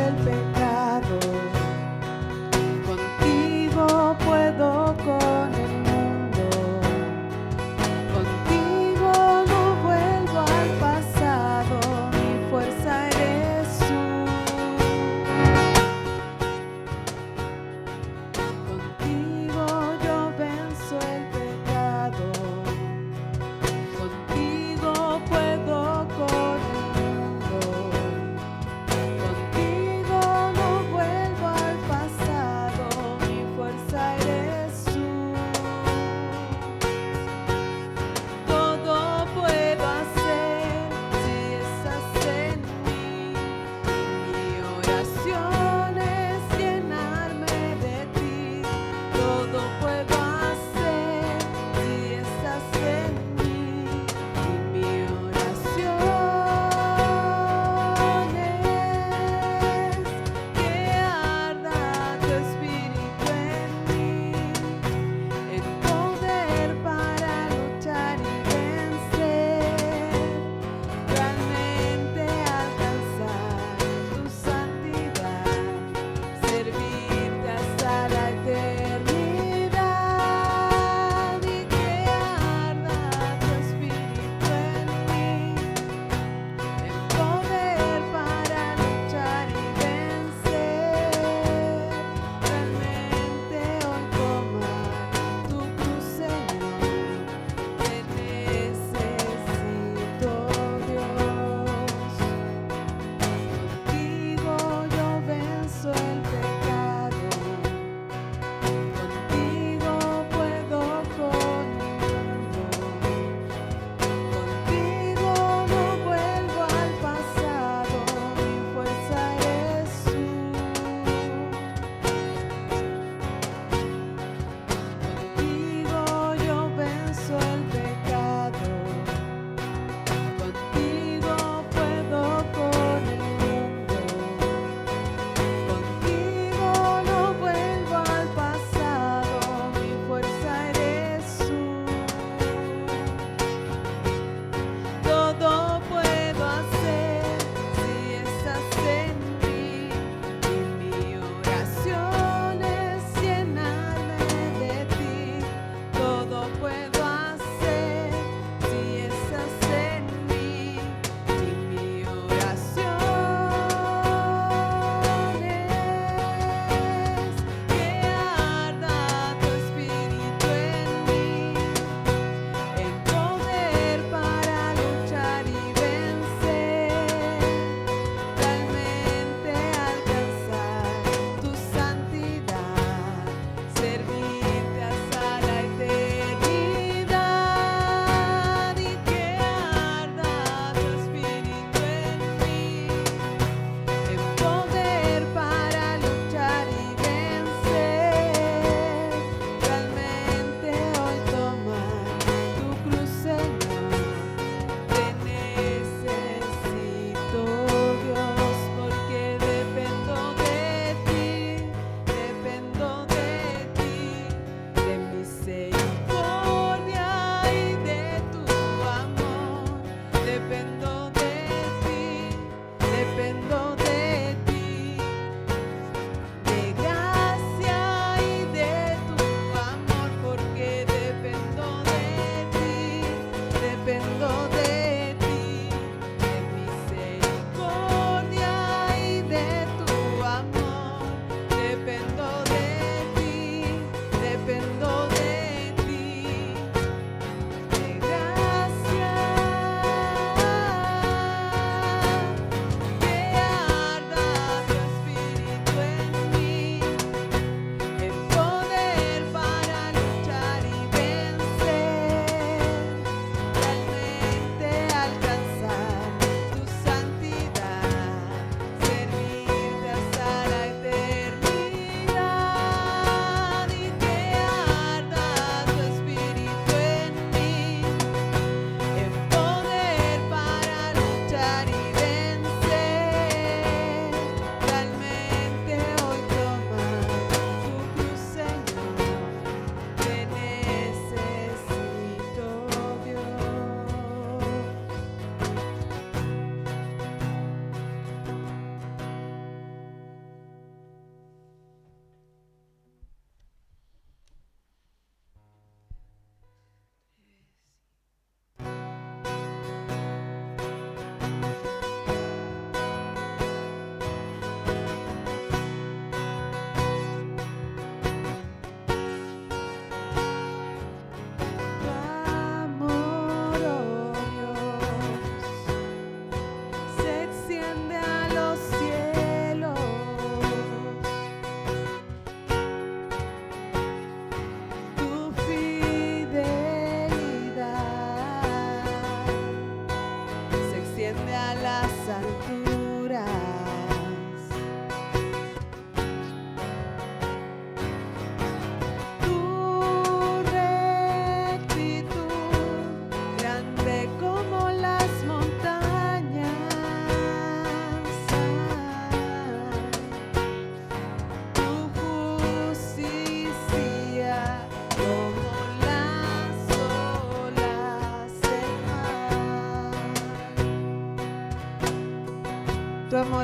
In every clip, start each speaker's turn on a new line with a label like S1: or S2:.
S1: el pecado. Contigo puedo con el mundo. Contigo no vuelvo al pasado. Mi fuerza eres tú. Contigo yo venzo el pecado. Contigo puedo con el mundo. Contigo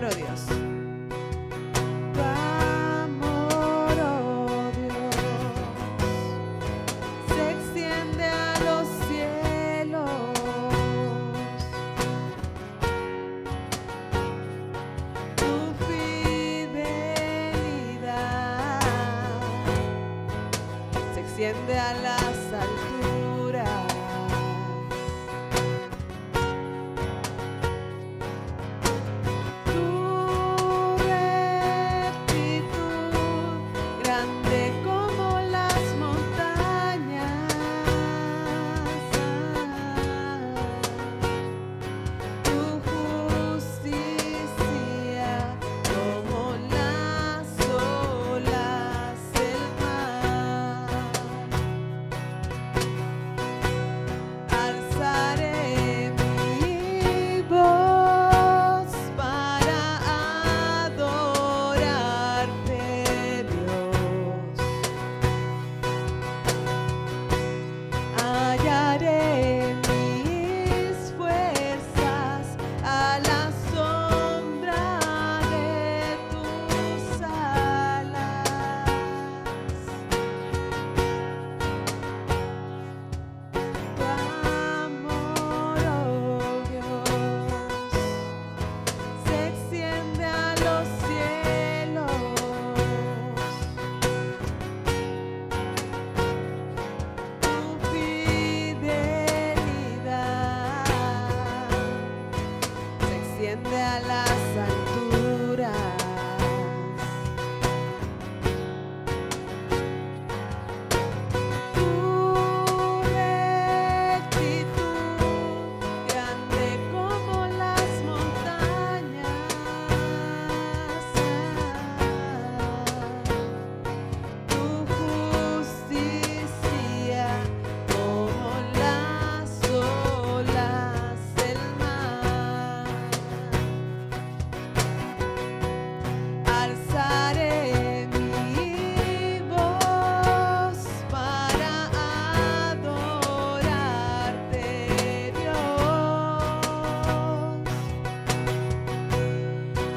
S1: amor, oh Dios. Tu amor, oh Dios, se extiende a los cielos. Tu fidelidad se extiende a las alturas. Grande como las montañas, tu justicia como las olas del mar. Alzaré mi voz para adorarte, Dios. Hallaré mis fuerzas a la sombra de tus alas. Tu amor, oh Dios, se extiende a los cielos. Tu fidelidad se extiende a las alturas. Tu rectitud, grande como las montañas. Tu justicia como las olas del mar. Alzaré mi voz para adorarte, Dios.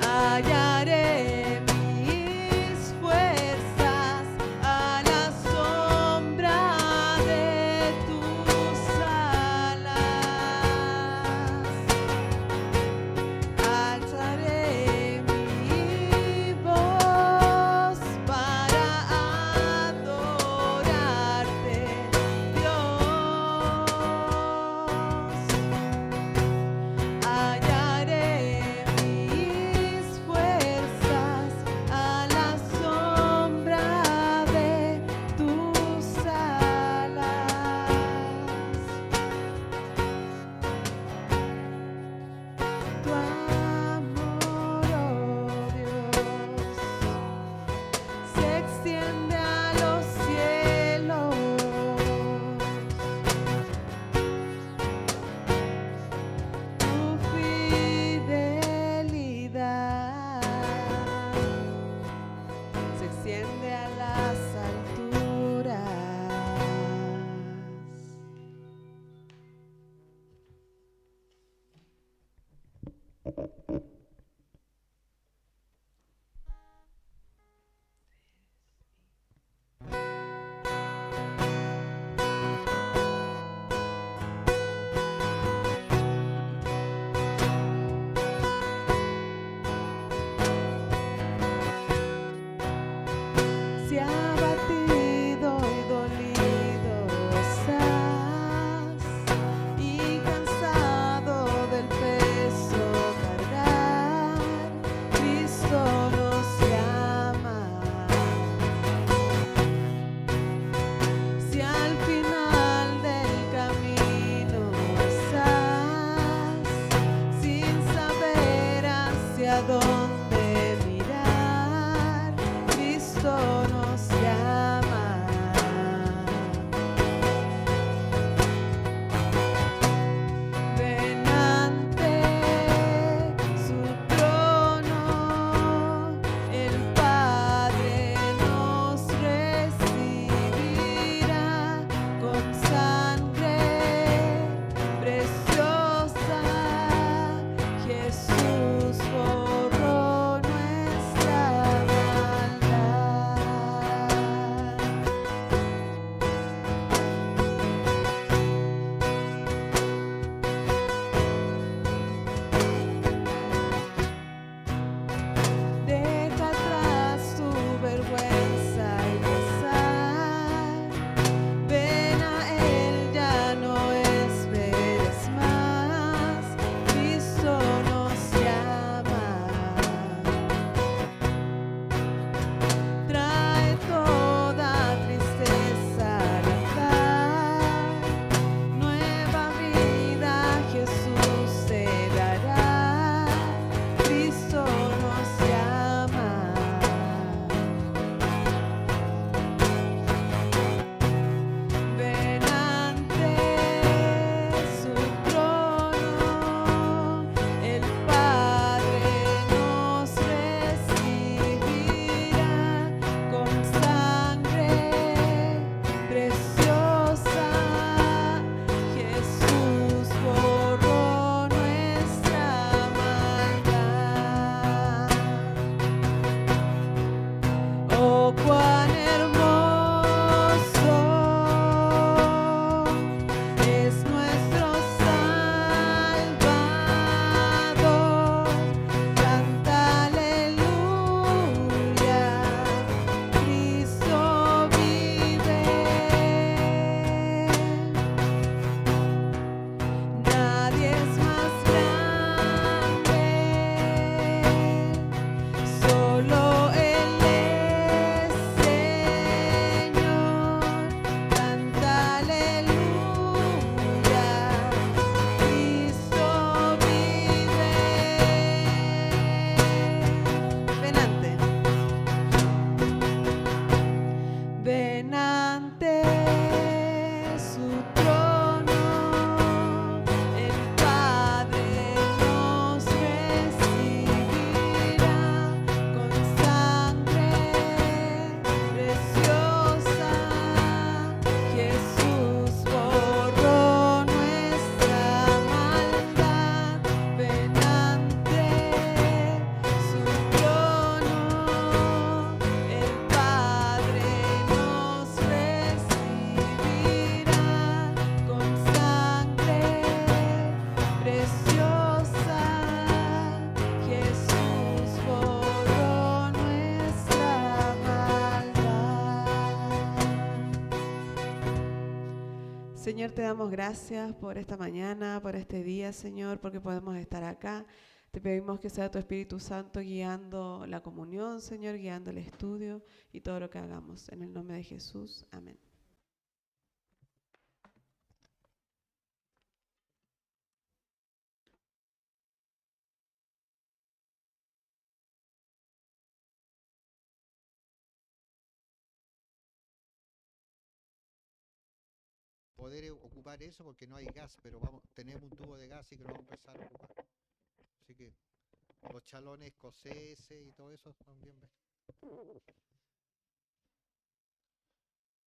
S1: Hallaré mis fuerzas a la sombra de tus alas. Alzaré mi voz para adorarte, Dios. Hallaré mis fuerzas a la sombra de tus alas. Tu amor, oh Dios, se extiende a los cielos. Tu fidelidad se extiende a las alturas. Si abatido y dolido estás y cansado del peso cargar, Cristo nos llama. Si al final del camino estás sin saber hacia dónde mirar, Cristo nos llama. Ven ante su trono, el Padre nos recibirá con sangre preciosa. Jesús borró Señor, te damos gracias por esta mañana, por este día, Señor, porque podemos estar acá. Te pedimos que sea tu Espíritu Santo guiando la comunión, Señor, guiando el estudio y todo lo que hagamos. En el nombre de Jesús. Amén.
S2: Poder ocupar eso porque no hay gas, pero vamos, tenemos un tubo de gas y que lo vamos a empezar a ocupar. Así que los chalones escoceses y todo eso también,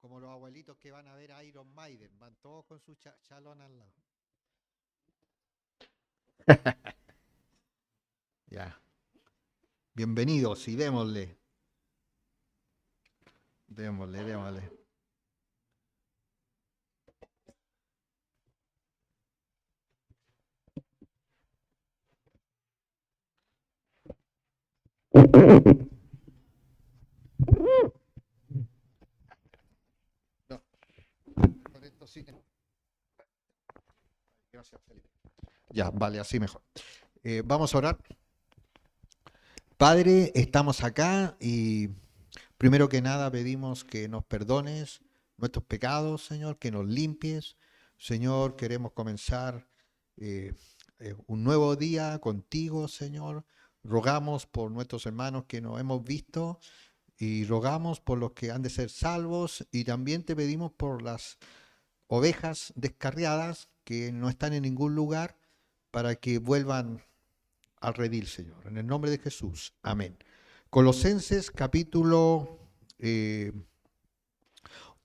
S2: como los abuelitos que van a ver a Iron Maiden, van todos con su chalón al lado. Ya, bienvenidos y démosle, démosle. No, con esto sí. Gracias, Felipe. Ya, vale, así mejor. Vamos a orar. Padre, estamos acá y primero que nada pedimos que nos perdones nuestros pecados, Señor, que nos limpies. Señor, queremos comenzar eh, un nuevo día contigo, Señor. Rogamos por nuestros hermanos que nos hemos visto y rogamos por los que han de ser salvos y también te pedimos por las ovejas descarriadas que no están en ningún lugar para que vuelvan al redil, Señor. En el nombre de Jesús. Amén. Colosenses capítulo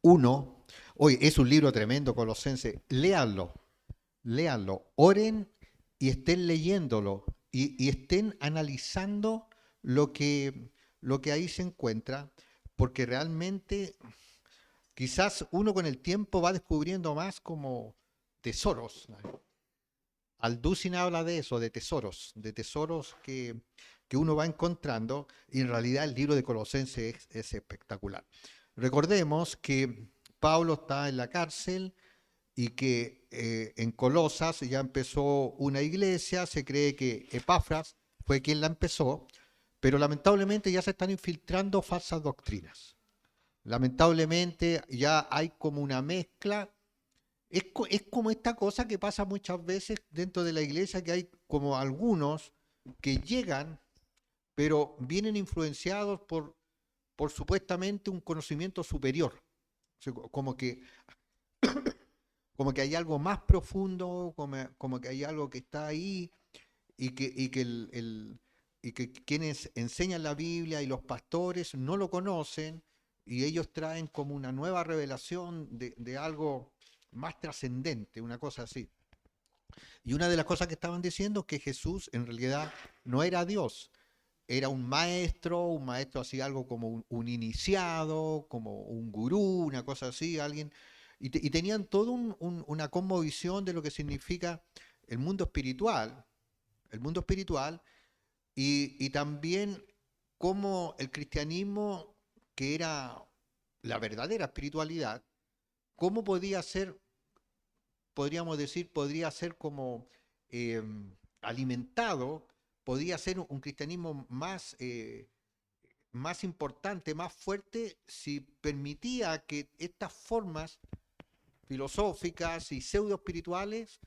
S2: 1. Hoy es un libro tremendo, Colosenses. Léanlo, oren y estén leyéndolo y estén analizando lo que ahí se encuentra, porque realmente quizás uno con el tiempo va descubriendo más como tesoros. Alducin habla de eso, de tesoros que uno va encontrando, y en realidad el libro de Colosenses es espectacular. Recordemos que Pablo está en la cárcel y que en Colosas ya empezó una iglesia, se cree que Epafras fue quien la empezó, pero lamentablemente ya se están infiltrando falsas doctrinas. Lamentablemente ya hay como una mezcla. Es como esta cosa que pasa muchas veces dentro de la iglesia, que hay como algunos que llegan, pero vienen influenciados por supuestamente un conocimiento superior. O sea, como que hay algo más profundo, como que hay algo que está ahí y que quienes enseñan la Biblia y los pastores no lo conocen y ellos traen como una nueva revelación de algo más trascendente, una cosa así. Y una de las cosas que estaban diciendo es que Jesús en realidad no era Dios, era un maestro así, algo como un iniciado, como un gurú, una cosa así, alguien. Y tenían toda una cosmovisión de lo que significa el mundo espiritual, el mundo espiritual, y también cómo el cristianismo, que era la verdadera espiritualidad, cómo podía ser, podríamos decir, podría ser como eh, alimentado, podía ser un cristianismo más importante, más fuerte, si permitía que estas formas filosóficas y pseudo espirituales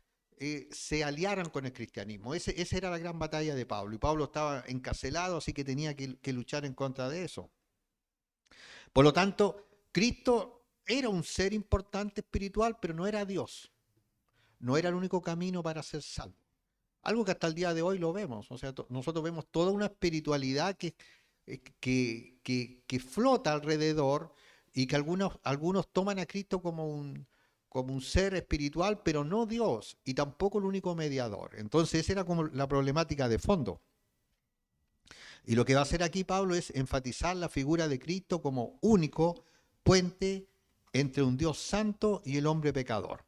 S2: se aliaran con el cristianismo. Esa era la gran batalla de Pablo. Y Pablo estaba encarcelado, así que tenía que luchar en contra de eso. Por lo tanto, Cristo era un ser importante espiritual, pero no era Dios. No era el único camino para ser salvo. Algo que hasta el día de hoy lo vemos. O sea, nosotros vemos toda una espiritualidad que flota alrededor y que algunos toman a Cristo como un ser espiritual, pero no Dios y tampoco el único mediador. Entonces esa era como la problemática de fondo. Y lo que va a hacer aquí Pablo es enfatizar la figura de Cristo como único puente entre un Dios santo y el hombre pecador.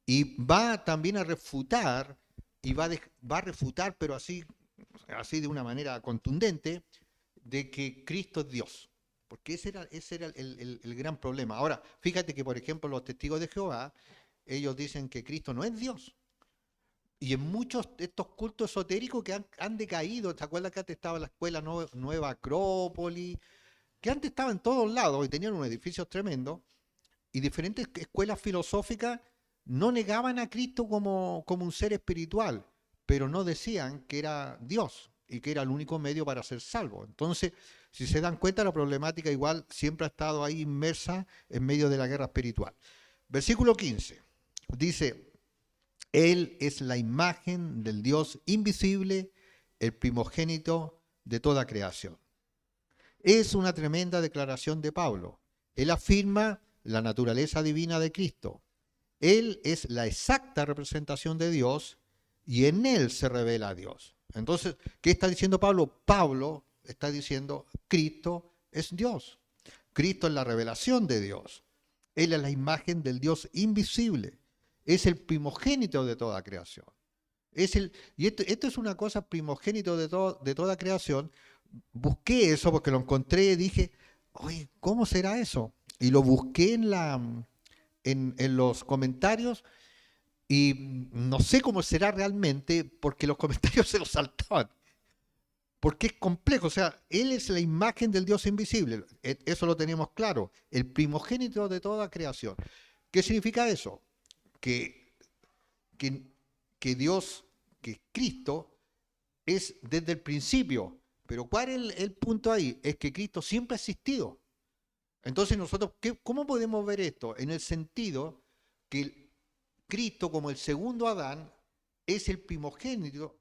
S2: Y va también a refutar, y va a refutar, pero así de una manera contundente, de que Cristo es Dios. Porque ese era el gran problema. Ahora, fíjate que, por ejemplo, los testigos de Jehová ellos dicen que Cristo no es Dios. Y en muchos de estos cultos esotéricos que han decaído, ¿te acuerdas que antes estaba la escuela Nueva Acrópolis? Que antes estaba en todos lados y tenían unos edificios tremendos, y diferentes escuelas filosóficas no negaban a Cristo como un ser espiritual, pero no decían que era Dios y que era el único medio para ser salvo. Entonces, si se dan cuenta, la problemática igual siempre ha estado ahí inmersa en medio de la guerra espiritual. Versículo 15 dice: Él es la imagen del Dios invisible, el primogénito de toda creación. Es una tremenda declaración de Pablo. Él afirma la naturaleza divina de Cristo. Él es la exacta representación de Dios y en Él se revela a Dios. Entonces, ¿qué está diciendo Pablo? Pablo está diciendo: Cristo es Dios. Cristo es la revelación de Dios. Él es la imagen del Dios invisible. Es el primogénito de toda creación. Y esto es una cosa, primogénito de toda creación. Busqué eso porque lo encontré y dije, oye, ¿cómo será eso? Y lo busqué en los comentarios y no sé cómo será realmente porque los comentarios se los saltaban. Porque es complejo, o sea, Él es la imagen del Dios invisible, eso lo tenemos claro, el primogénito de toda creación. ¿Qué significa eso? Que, que, que Dios, que Cristo es desde el principio. Pero ¿cuál es el punto ahí? Es que Cristo siempre ha existido. Entonces nosotros, ¿cómo podemos ver esto? En el sentido que Cristo, como el segundo Adán, es el primogénito,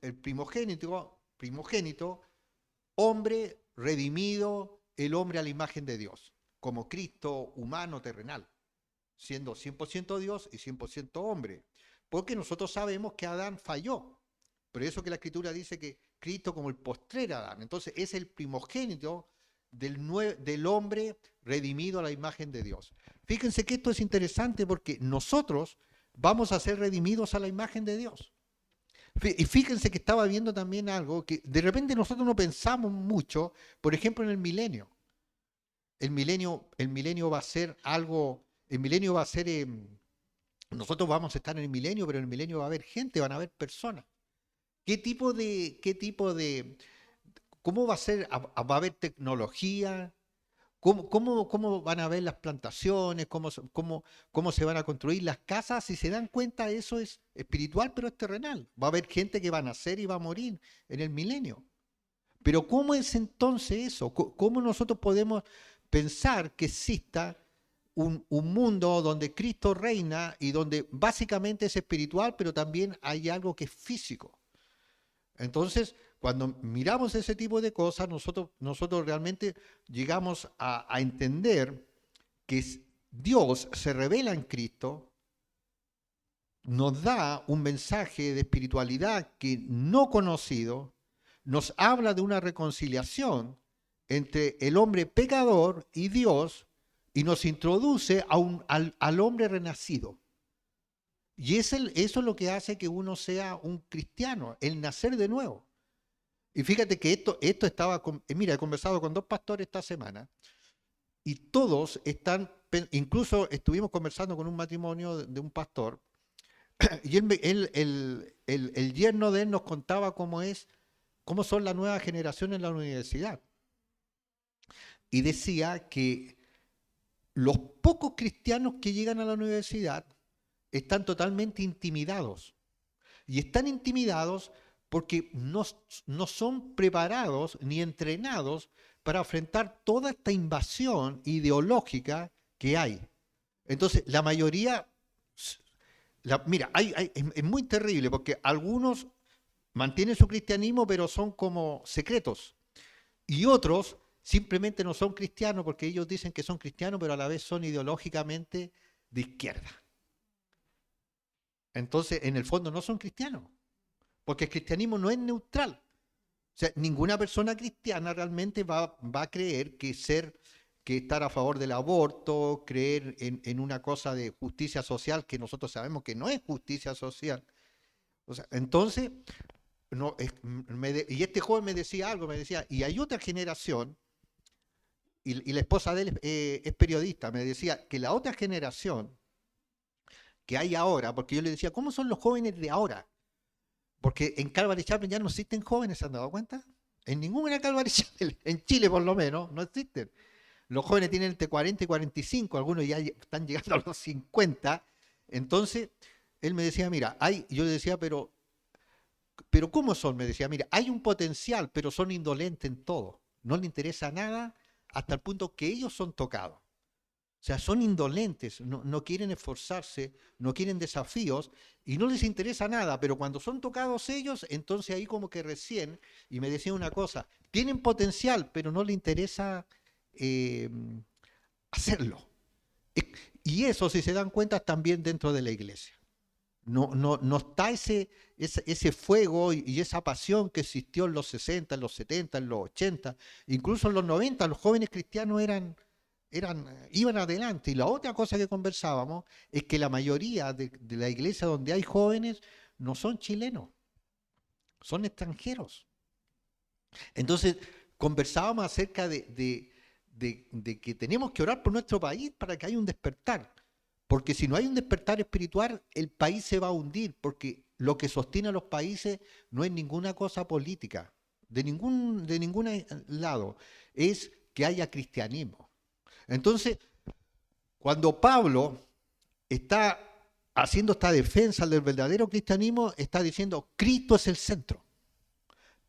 S2: hombre redimido, el hombre a la imagen de Dios, como Cristo humano terrenal, siendo 100% Dios y 100% hombre. Porque nosotros sabemos que Adán falló. Por eso que la Escritura dice que Cristo como el postrer Adán. Entonces es el primogénito del hombre redimido a la imagen de Dios. Fíjense que esto es interesante porque nosotros vamos a ser redimidos a la imagen de Dios. Y fíjense que estaba viendo también algo que de repente nosotros no pensamos mucho, por ejemplo en el milenio. El milenio va a ser algo, el milenio va a ser, nosotros vamos a estar en el milenio, pero en el milenio va a haber gente, van a haber personas. ¿Cómo va a ser? ¿Va a haber tecnología? ¿Cómo van a ver las plantaciones? ¿Cómo se van a construir las casas? Si se dan cuenta, eso es espiritual, pero es terrenal. Va a haber gente que va a nacer y va a morir en el milenio. Pero ¿cómo es entonces eso? ¿Cómo nosotros podemos pensar que exista un mundo donde Cristo reina y donde básicamente es espiritual, pero también hay algo que es físico? Entonces, cuando miramos ese tipo de cosas, nosotros realmente llegamos a entender que Dios se revela en Cristo, nos da un mensaje de espiritualidad que no conocido, nos habla de una reconciliación entre el hombre pecador y Dios y nos introduce al hombre renacido. Y eso es lo que hace que uno sea un cristiano, el nacer de nuevo. Y fíjate que esto estaba, mira, he conversado con 2 pastores esta semana y todos están, incluso estuvimos conversando con un matrimonio de un pastor y el yerno de él nos contaba cómo son las nuevas generaciones en la universidad. Y decía que los pocos cristianos que llegan a la universidad están totalmente intimidados. Y están intimidados porque no son preparados ni entrenados para enfrentar toda esta invasión ideológica que hay. Entonces, la mayoría, mira, es muy terrible porque algunos mantienen su cristianismo pero son como secretos. Y otros simplemente no son cristianos porque ellos dicen que son cristianos pero a la vez son ideológicamente de izquierda. Entonces, en el fondo no son cristianos, porque el cristianismo no es neutral. O sea, ninguna persona cristiana realmente va a creer que estar a favor del aborto, creer en una cosa de justicia social que nosotros sabemos que no es justicia social. O sea, entonces, y este joven me decía algo, y hay otra generación, y la esposa de él es periodista, me decía que la otra generación que hay ahora, porque yo le decía, ¿cómo son los jóvenes de ahora? Porque en Calvary Chapel ya no existen jóvenes, ¿se han dado cuenta? En ninguna Calvary Chapel, en Chile por lo menos, no existen. Los jóvenes tienen entre 40 y 45, algunos ya están llegando a los 50. Entonces, él me decía, mira, yo le decía, pero ¿cómo son? Me decía, mira, hay un potencial, pero son indolentes en todo. No les interesa nada hasta el punto que ellos son tocados. O sea, son indolentes, no quieren esforzarse, no quieren desafíos y no les interesa nada, pero cuando son tocados ellos, entonces ahí como que recién, y me decía una cosa, tienen potencial, pero no les interesa eh, hacerlo. Y eso, si se dan cuenta, también dentro de la iglesia. No está ese fuego y esa pasión que existió en los 60, en los 70, en los 80, incluso en los 90, los jóvenes cristianos iban adelante. Y la otra cosa que conversábamos es que la mayoría de la iglesia donde hay jóvenes no son chilenos, son extranjeros. Entonces, conversábamos acerca de que tenemos que orar por nuestro país para que haya un despertar. Porque si no hay un despertar espiritual, el país se va a hundir, porque lo que sostiene a los países no es ninguna cosa política, de ningún lado, es que haya cristianismo. Entonces, cuando Pablo está haciendo esta defensa del verdadero cristianismo, está diciendo, Cristo es el centro.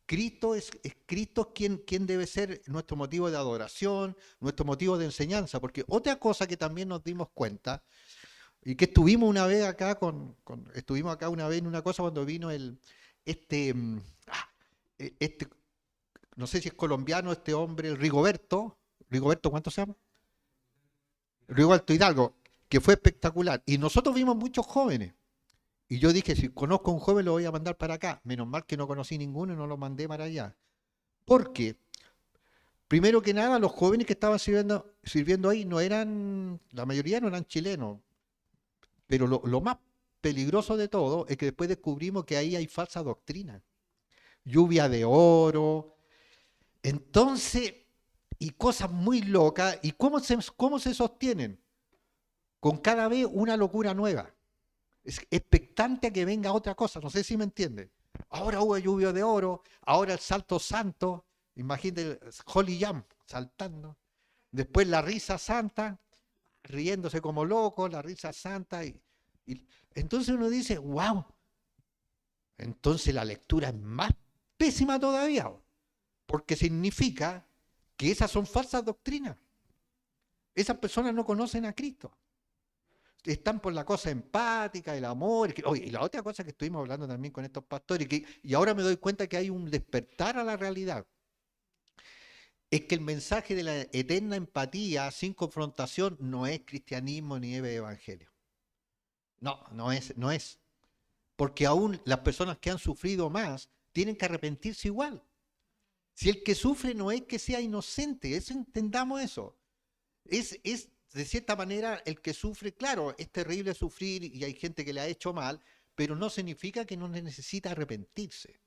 S2: Cristo quien debe ser nuestro motivo de adoración, nuestro motivo de enseñanza, porque otra cosa que también nos dimos cuenta, y que estuvimos una vez acá estuvimos acá una vez en una cosa cuando vino este, mm, ah, este, no sé si es colombiano este hombre, el Rigoberto, ¿cuánto se llama? Rigoberto Hidalgo, que fue espectacular. Y nosotros vimos muchos jóvenes. Y yo dije, si conozco a un joven lo voy a mandar para acá. Menos mal que no conocí ninguno y no lo mandé para allá. Porque, primero que nada, los jóvenes que estaban sirviendo ahí la mayoría no eran chilenos. Pero lo más peligroso de todo es que después descubrimos que ahí hay falsa doctrina. Lluvia de oro. Entonces, y cosas muy locas. ¿Y cómo se sostienen? Con cada vez una locura nueva. Es expectante a que venga otra cosa. No sé si me entienden. Ahora hubo lluvia de oro, ahora el salto santo. Imagínate el Holy Jump saltando. Después la risa santa, riéndose como loco, la risa santa. Y entonces uno dice, wow, entonces la lectura es más pésima todavía, porque significa que esas son falsas doctrinas. Esas personas no conocen a Cristo. Están por la cosa empática, el amor. Oye, y la otra cosa que estuvimos hablando también con estos pastores, y ahora me doy cuenta que hay un despertar a la realidad, es que el mensaje de la eterna empatía sin confrontación no es cristianismo ni es evangelio. No es. Porque aún las personas que han sufrido más tienen que arrepentirse igual. Si el que sufre no es que sea inocente, entendamos eso. Es de cierta manera el que sufre, claro, es terrible sufrir y hay gente que le ha hecho mal, pero no significa que no necesita arrepentirse.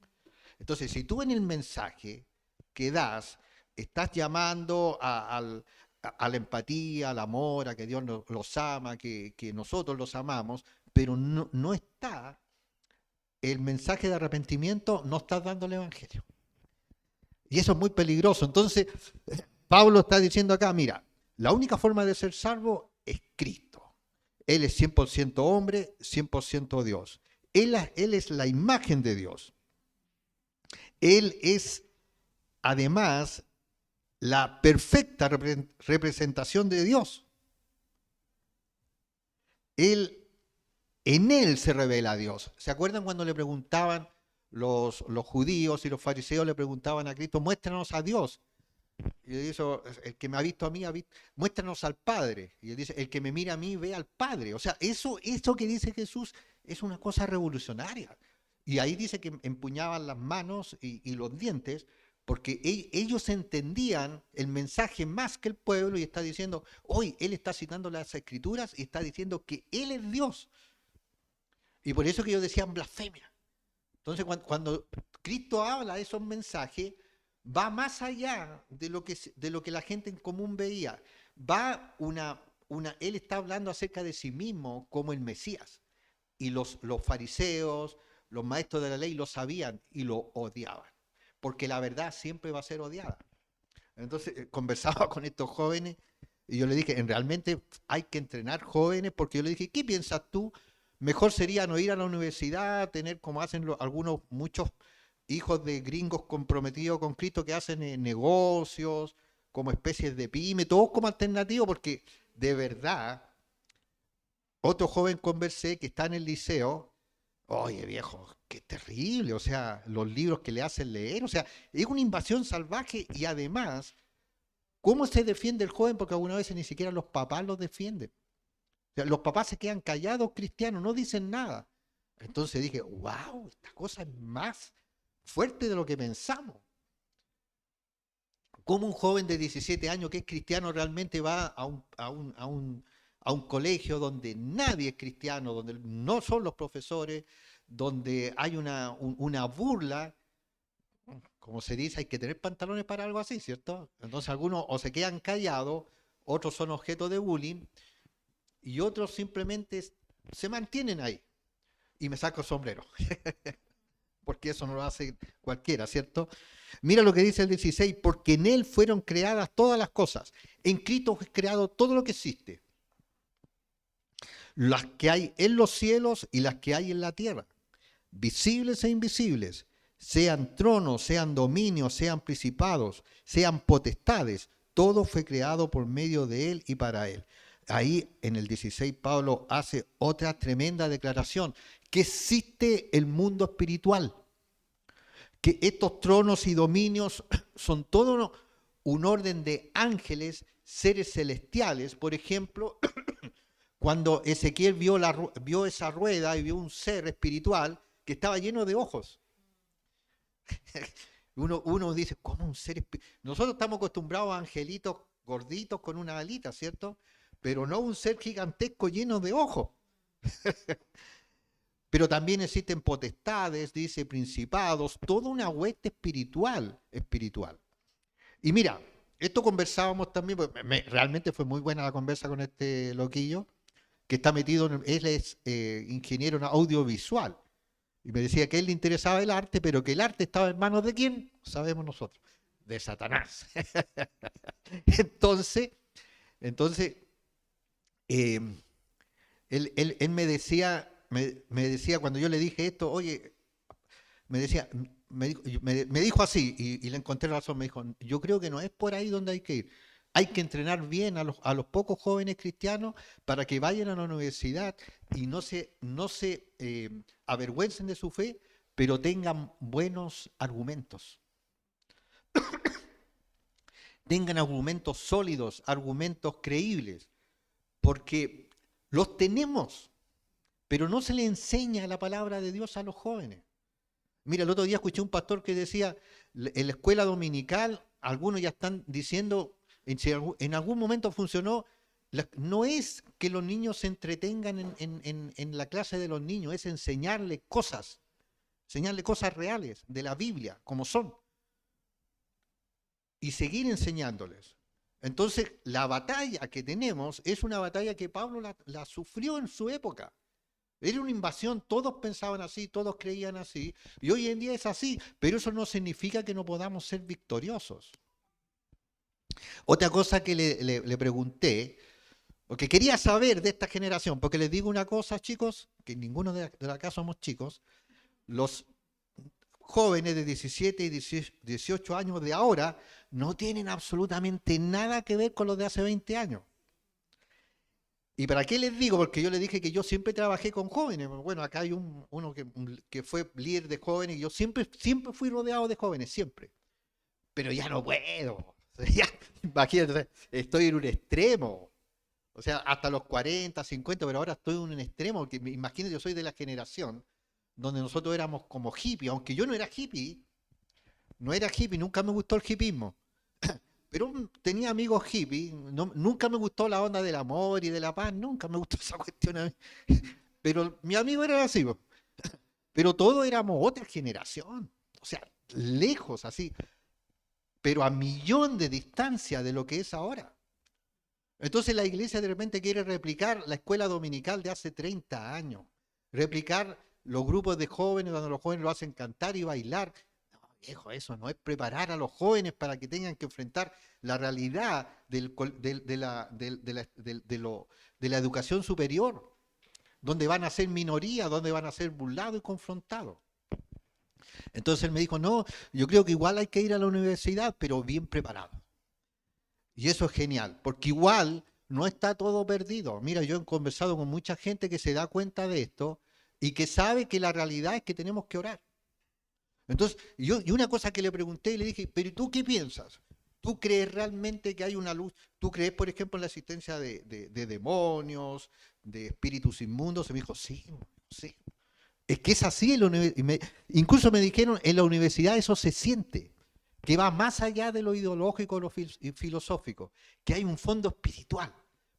S2: Entonces, si tú en el mensaje que das estás llamando a la empatía, al amor, a que Dios los ama, que nosotros los amamos, pero no está el mensaje de arrepentimiento, no estás dando el evangelio. Y eso es muy peligroso. Entonces, Pablo está diciendo acá, mira, la única forma de ser salvo es Cristo. Él es 100% hombre, 100% Dios. Él es la imagen de Dios. Él es, además, la perfecta representación de Dios. En Él se revela a Dios. ¿Se acuerdan cuando le preguntaban los judíos y los fariseos le preguntaban a Cristo, muéstranos a Dios? Y él dice, el que me ha visto a mí, muéstranos al Padre. Y él dice, el que me mira a mí ve al Padre. O sea, eso que dice Jesús es una cosa revolucionaria. Y ahí dice que empuñaban las manos y los dientes, porque ellos entendían el mensaje más que el pueblo y está diciendo, hoy Él está citando las Escrituras y está diciendo que Él es Dios. Y por eso que ellos decían blasfemia. Entonces, cuando Cristo habla de esos mensajes, va más allá de lo que la gente en común veía. Va él está hablando acerca de sí mismo como el Mesías. Y los fariseos, los maestros de la ley lo sabían y lo odiaban, porque la verdad siempre va a ser odiada. Entonces conversaba con estos jóvenes y yo le dije, realmente hay que entrenar jóvenes, porque yo le dije, ¿qué piensas tú? Mejor sería no ir a la universidad, tener como hacen algunos, muchos hijos de gringos comprometidos con Cristo que hacen negocios, como especies de pyme, todos como alternativo, porque de verdad, otro joven conversé que está en el liceo. Oye, viejo, qué terrible, o sea, los libros que le hacen leer, o sea, es una invasión salvaje y además, ¿cómo se defiende el joven? Porque algunas veces ni siquiera los papás los defienden. O sea, los papás se quedan callados cristianos, no dicen nada. Entonces dije, wow, esta cosa es más fuerte de lo que pensamos. ¿Cómo un joven de 17 años que es cristiano realmente va a un colegio donde nadie es cristiano, donde no son los profesores, donde hay una burla? Como se dice, hay que tener pantalones para algo así, ¿cierto? Entonces algunos o se quedan callados, otros son objeto de bullying y otros simplemente se mantienen ahí. Y me saco el sombrero, porque eso no lo hace cualquiera, ¿cierto? Mira lo que dice el 16, porque en él fueron creadas todas las cosas. En Cristo fue creado todo lo que existe, las que hay en los cielos y las que hay en la tierra, visibles e invisibles, sean tronos, sean dominios, sean principados, sean potestades, todo fue creado por medio de él y para él. Ahí en el 16 Pablo hace otra tremenda declaración, que existe el mundo espiritual, que estos tronos y dominios son todo un orden de ángeles, seres celestiales. Por ejemplo, cuando Ezequiel vio esa rueda y vio un ser espiritual que estaba lleno de ojos. Uno dice, ¿cómo un ser espiritual? Nosotros estamos acostumbrados a angelitos gorditos con una alita, ¿cierto? Pero no un ser gigantesco lleno de ojos. Pero también existen potestades, dice, principados, toda una hueste espiritual. Y mira, esto conversábamos también, pues, realmente fue muy buena la conversa con este loquillo, que está metido, él es ingeniero en audiovisual. Y me decía que a él le interesaba el arte, pero que el arte estaba en manos de quién, sabemos nosotros, de Satanás. entonces, entonces eh, él me decía cuando yo le dije esto, oye, me decía, me dijo así, y le encontré razón, me dijo, yo creo que no es por ahí donde hay que ir. Hay que entrenar bien a los pocos jóvenes cristianos para que vayan a la universidad y no se avergüencen de su fe, pero tengan buenos argumentos. Tengan argumentos sólidos, argumentos creíbles, porque los tenemos, pero no se le enseña la palabra de Dios a los jóvenes. Mira, el otro día escuché un pastor que decía, en la escuela dominical, algunos ya están diciendo, si en algún momento funcionó, no es que los niños se entretengan en la clase de los niños, es enseñarles cosas reales de la Biblia, como son, y seguir enseñándoles. Entonces, la batalla que tenemos es una batalla que Pablo la sufrió en su época. Era una invasión, todos pensaban así, todos creían así, y hoy en día es así, pero eso no significa que no podamos ser victoriosos. Otra cosa que le pregunté, porque quería saber de esta generación, porque les digo una cosa, chicos, que ninguno de acá somos chicos, los jóvenes de 17 y 18 años de ahora no tienen absolutamente nada que ver con los de hace 20 años. ¿Y para qué les digo? Porque yo les dije que yo siempre trabajé con jóvenes. Bueno, acá hay uno que fue líder de jóvenes y yo siempre fui rodeado de jóvenes, siempre. Pero ya no puedo. Ya, imagínate, estoy en un extremo. O sea, hasta los 40, 50, pero ahora estoy en un extremo. Porque imagínate, yo soy de la generación donde nosotros éramos como hippie, aunque yo no era hippie, nunca me gustó el hippismo. Pero tenía amigos hippies, nunca me gustó la onda del amor y de la paz, nunca me gustó esa cuestión a mí. Pero mi amigo era así, pero todos éramos otra generación, o sea, lejos así, pero a millón de distancia de lo que es ahora. Entonces la iglesia de repente quiere replicar la escuela dominical de hace 30 años, replicar los grupos de jóvenes donde los jóvenes lo hacen cantar y bailar. No, viejo, eso no es preparar a los jóvenes para que tengan que enfrentar la realidad de la educación superior, donde van a ser minoría, donde van a ser burlados y confrontados. Entonces él me dijo, no, yo creo que igual hay que ir a la universidad, pero bien preparado. Y eso es genial, porque igual no está todo perdido. Mira, yo he conversado con mucha gente que se da cuenta de esto y que sabe que la realidad es que tenemos que orar. Entonces, y una cosa que le pregunté y le dije, pero ¿tú qué piensas? ¿Tú crees realmente que hay una luz? ¿Tú crees, por ejemplo, en la existencia de demonios, de espíritus inmundos? Y me dijo, sí, sí. Es que es así en la universidad. Incluso me dijeron, en la universidad eso se siente, que va más allá de lo ideológico lo y filosófico, que hay un fondo espiritual.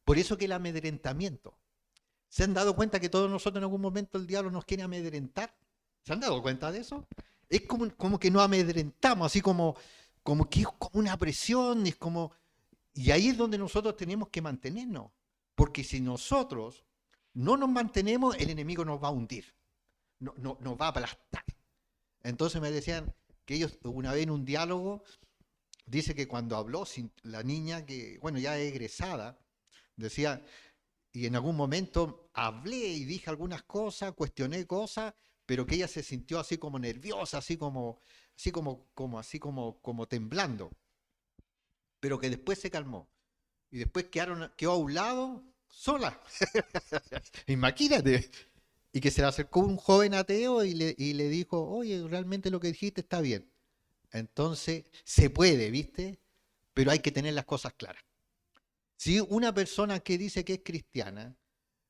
S2: Por eso que el amedrentamiento. ¿Se han dado cuenta que todos nosotros en algún momento el diablo nos quiere amedrentar? ¿Se han dado cuenta de eso? Es como que nos amedrentamos, así como que es como una presión, es como... Y ahí es donde nosotros tenemos que mantenernos, porque si nosotros no nos mantenemos, el enemigo nos va a hundir, nos va a aplastar. Entonces me decían que ellos una vez en un diálogo, dice que cuando habló la niña, que bueno, ya es egresada, decía, y en algún momento hablé y dije algunas cosas, cuestioné cosas, pero que ella se sintió así como nerviosa, como temblando, pero que después se calmó. Y después quedó a un lado, sola. Imagínate. Y que se le acercó un joven ateo y le dijo, oye, realmente lo que dijiste está bien. Entonces, se puede, ¿viste? Pero hay que tener las cosas claras. Si una persona que dice que es cristiana,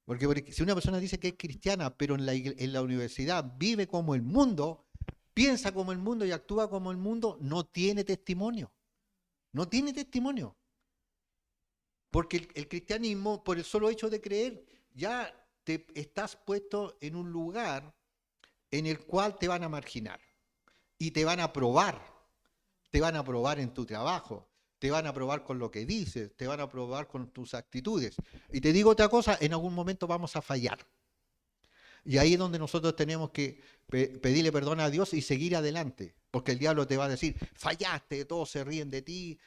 S2: porque si una persona dice que es cristiana, pero en la universidad vive como el mundo, piensa como el mundo y actúa como el mundo, no tiene testimonio. No tiene testimonio. Porque el cristianismo, por el solo hecho de creer, ya te estás puesto en un lugar en el cual te van a marginar y te van a probar. Te van a probar en tu trabajo, te van a probar con lo que dices, te van a probar con tus actitudes. Y te digo otra cosa, en algún momento vamos a fallar. Y ahí es donde nosotros tenemos que pedirle perdón a Dios y seguir adelante. Porque el diablo te va a decir, fallaste, todos se ríen de ti,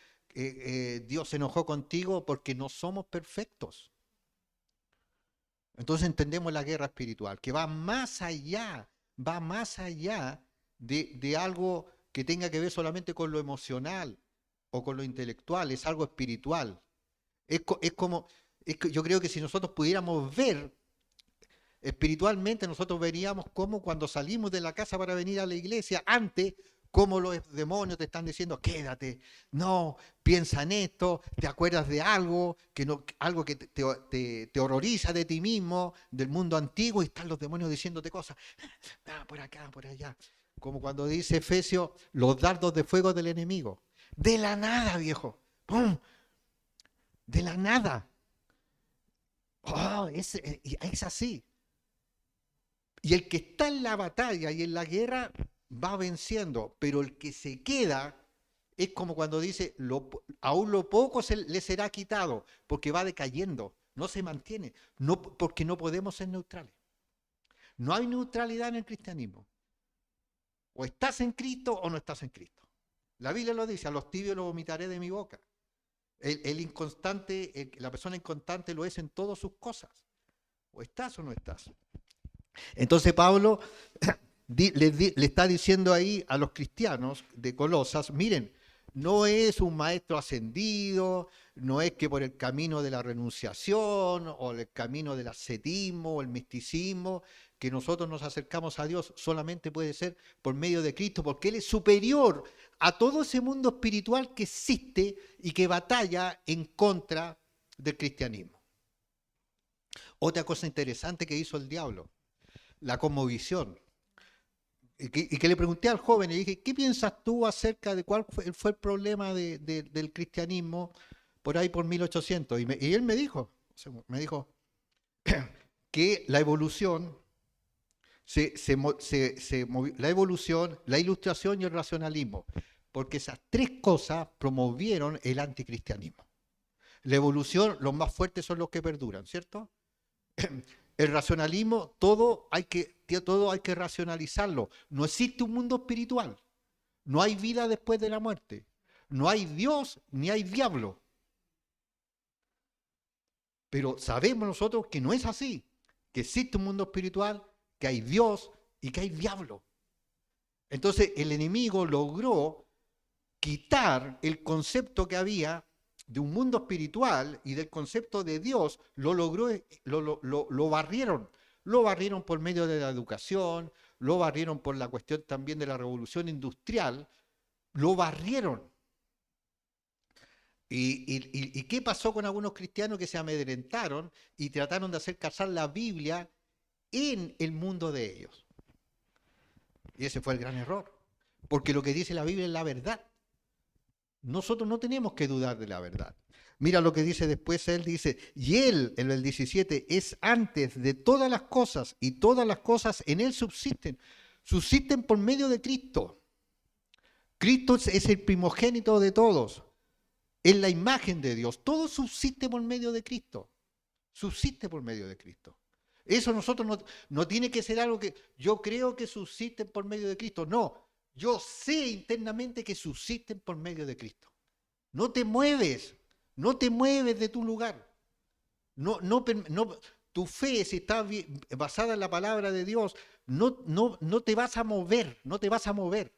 S2: Dios se enojó contigo porque no somos perfectos. Entonces entendemos la guerra espiritual, que va más allá de algo que tenga que ver solamente con lo emocional o con lo intelectual, es algo espiritual. Yo creo que si nosotros pudiéramos ver espiritualmente, nosotros veríamos cómo cuando salimos de la casa para venir a la iglesia, antes, cómo los demonios te están diciendo, quédate, no, piensa en esto, te acuerdas de algo, algo que te horroriza de ti mismo, del mundo antiguo, y están los demonios diciéndote cosas, por acá, por allá. Como cuando dice Efesios, los dardos de fuego del enemigo. De la nada, viejo. ¡Pum! De la nada. Oh, es así. Y el que está en la batalla y en la guerra va venciendo, pero el que se queda es como cuando dice, aún lo poco le será quitado, porque va decayendo, no se mantiene, porque no podemos ser neutrales. No hay neutralidad en el cristianismo. O estás en Cristo o no estás en Cristo. La Biblia lo dice, a los tibios los vomitaré de mi boca. El inconstante, la persona inconstante lo es en todas sus cosas. O estás o no estás. Entonces Pablo le está diciendo ahí a los cristianos de Colosas, miren, no es un maestro ascendido, no es que por el camino de la renunciación o el camino del ascetismo o el misticismo que nosotros nos acercamos a Dios, solamente puede ser por medio de Cristo, porque Él es superior a todo ese mundo espiritual que existe y que batalla en contra del cristianismo. Otra cosa interesante que hizo el diablo, la cosmovisión. Y que le pregunté al joven, y dije, ¿qué piensas tú acerca de cuál fue el problema del cristianismo por ahí por 1800? Y él me dijo que la evolución, la evolución, la ilustración y el racionalismo, porque esas tres cosas promovieron el anticristianismo. La evolución, los más fuertes son los que perduran, ¿cierto? El racionalismo, todo hay que racionalizarlo. No existe un mundo espiritual. No hay vida después de la muerte. No hay Dios ni hay diablo. Pero sabemos nosotros que no es así. Que existe un mundo espiritual, que hay Dios y que hay diablo. Entonces el enemigo logró quitar el concepto que había de un mundo espiritual y del concepto de Dios, lo logró, lo barrieron. Lo barrieron por medio de la educación, lo barrieron por la cuestión también de la revolución industrial, lo barrieron. ¿Y qué pasó con algunos cristianos que se amedrentaron y trataron de hacer casar la Biblia en el mundo de ellos? Y ese fue el gran error, porque lo que dice la Biblia es la verdad. Nosotros no tenemos que dudar de la verdad. Mira lo que dice después, él dice, y él, en el 17, es antes de todas las cosas, y todas las cosas en él subsisten. Subsisten por medio de Cristo. Cristo es el primogénito de todos. Es la imagen de Dios. Todo subsiste por medio de Cristo. Subsiste por medio de Cristo. Eso nosotros no tiene que ser algo que yo creo que subsisten por medio de Cristo. No, yo sé internamente que subsisten por medio de Cristo. No te mueves de tu lugar. Tu fe, si está basada en la palabra de Dios, no te vas a mover, no te vas a mover.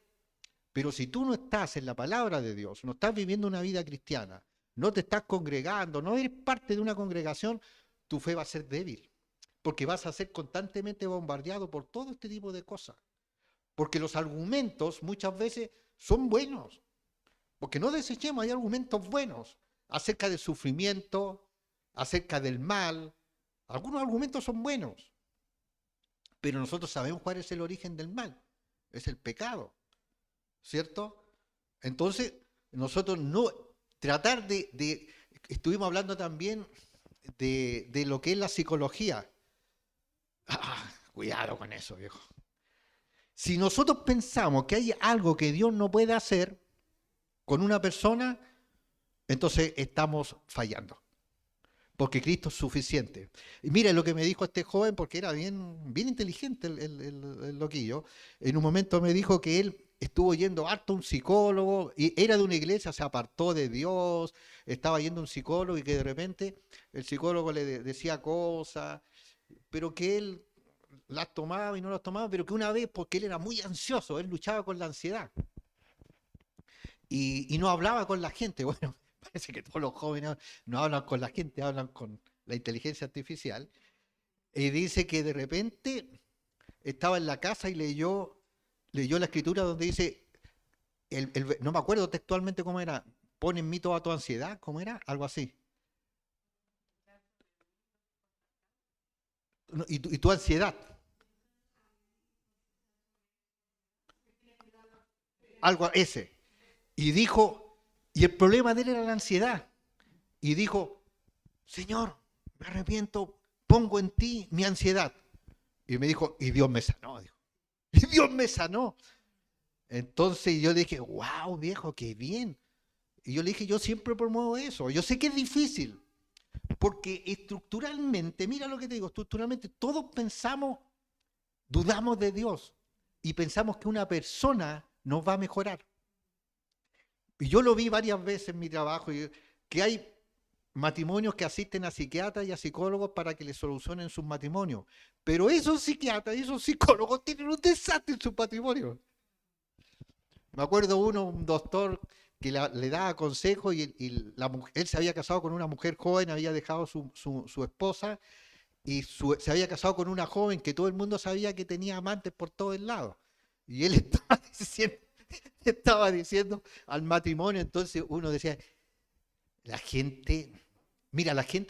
S2: Pero si tú no estás en la palabra de Dios, no estás viviendo una vida cristiana, no te estás congregando, no eres parte de una congregación, tu fe va a ser débil. Porque vas a ser constantemente bombardeado por todo este tipo de cosas. Porque los argumentos muchas veces son buenos. Porque no desechemos, hay argumentos buenos acerca del sufrimiento, acerca del mal. Algunos argumentos son buenos. Pero nosotros sabemos cuál es el origen del mal. Es el pecado. ¿Cierto? Entonces, nosotros no tratar estuvimos hablando también de lo que es la psicología. Cuidado con eso, viejo. Si nosotros pensamos que hay algo que Dios no puede hacer con una persona, entonces estamos fallando. Porque Cristo es suficiente. Y mire lo que me dijo este joven, porque era bien inteligente el loquillo. En un momento me dijo que él estuvo yendo harto a un psicólogo, y era de una iglesia, se apartó de Dios, estaba yendo a un psicólogo y que de repente el psicólogo le decía cosas, pero que él las tomaba y no las tomaba, pero que una vez, porque él era muy ansioso, él luchaba con la ansiedad y no hablaba con la gente. Bueno, parece que todos los jóvenes no hablan con la gente, hablan con la inteligencia artificial. Y dice que de repente estaba en la casa y leyó la escritura donde dice, no me acuerdo textualmente cómo era, pon en mí toda tu ansiedad, ¿cómo era? Algo así. Y tu ansiedad. Algo ese. Y dijo, y el problema de él era la ansiedad. Y dijo, Señor, me arrepiento, pongo en ti mi ansiedad. Y me dijo, y Dios me sanó, dijo. Y Dios me sanó. Entonces yo dije, wow, viejo, qué bien. Y yo le dije, yo siempre promuevo eso. Yo sé que es difícil, porque estructuralmente, mira lo que te digo, estructuralmente todos pensamos, dudamos de Dios y pensamos que una persona nos va a mejorar. Y yo lo vi varias veces en mi trabajo, que hay matrimonios que asisten a psiquiatras y a psicólogos para que les solucionen sus matrimonios. Pero esos psiquiatras y esos psicólogos tienen un desastre en sus matrimonios. Me acuerdo un doctor que le daba consejos y él se había casado con una mujer joven, había dejado su esposa y se había casado con una joven que todo el mundo sabía que tenía amantes por todos lados. Y él estaba diciendo al matrimonio, entonces uno decía, la gente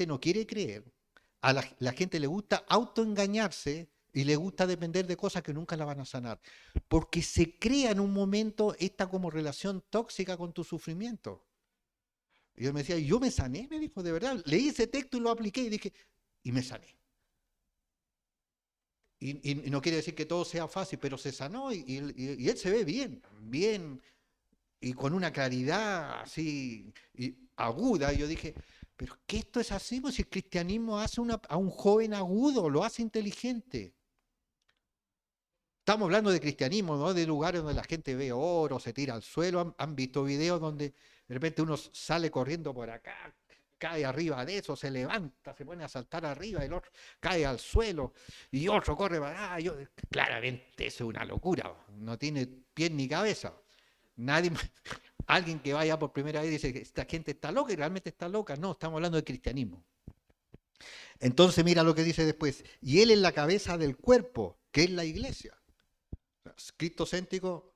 S2: no quiere creer, a la gente le gusta autoengañarse y le gusta depender de cosas que nunca la van a sanar, porque se crea en un momento esta como relación tóxica con tu sufrimiento. Y él me decía, yo me sané, me dijo, de verdad, leí ese texto y lo apliqué y dije, y me sané. Y no quiere decir que todo sea fácil, pero se sanó y él se ve bien y con una claridad así aguda. Y yo dije, pero que esto es así, pues si el cristianismo hace a un joven agudo, lo hace inteligente. Estamos hablando de cristianismo, ¿no? De lugares donde la gente ve oro, se tira al suelo. Han visto videos donde de repente uno sale corriendo por acá, cae arriba de eso, se levanta, se pone a saltar arriba, el otro cae al suelo y otro corre para allá. Claramente eso es una locura, no tiene pie ni cabeza. Nadie, alguien que vaya por primera vez dice que esta gente está loca y realmente está loca. No, estamos hablando de cristianismo. Entonces mira lo que dice después. Y él es la cabeza del cuerpo, que es la iglesia. Cristo céntrico,